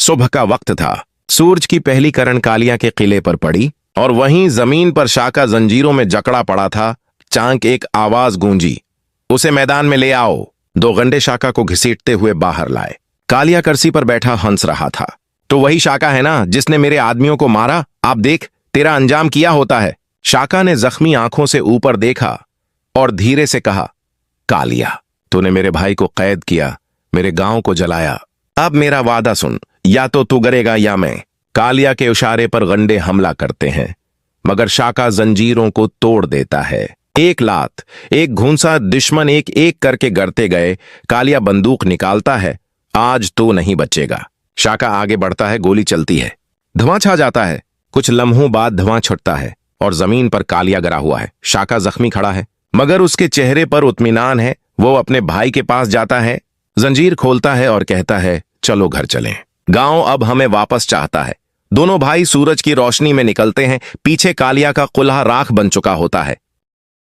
सुबह का वक्त था। सूरज की पहली किरण कालिया के किले पर पड़ी और वहीं जमीन पर शाका जंजीरों में जकड़ा पड़ा था। चांक एक आवाज गूंजी, उसे मैदान में ले आओ। 2 गंडे शाका को घसीटते हुए बाहर लाए। कालिया कुर्सी पर बैठा हंस रहा था। तो वही शाका है ना जिसने मेरे आदमियों को मारा? आप देख, तेरा अंजाम किया होता है। शाका ने जख्मी आंखों से ऊपर देखा और धीरे से कहा, कालिया, तूने मेरे भाई को कैद किया, मेरे गांव को जलाया। अब मेरा वादा सुन, या तो तू करेगा या मैं। कालिया के इशारे पर गंडे हमला करते हैं, मगर शाका जंजीरों को तोड़ देता है। एक लात, एक घूंसा, दुश्मन एक एक करके गिरते गए। कालिया बंदूक निकालता है, आज तो नहीं बचेगा। शाका आगे बढ़ता है, गोली चलती है, धुआं छा जाता है। कुछ लम्हों बाद धुआं छुटता है और जमीन पर कालिया गिरा हुआ है। शाका जख्मी खड़ा है, मगर उसके चेहरे पर इत्मीनान है। वो अपने भाई के पास जाता है, जंजीर खोलता है और कहता है, चलो घर चलें। गांव अब हमें वापस चाहता है। दोनों भाई सूरज की रोशनी में निकलते हैं। पीछे कालिया का कुल्हा राख बन चुका होता है।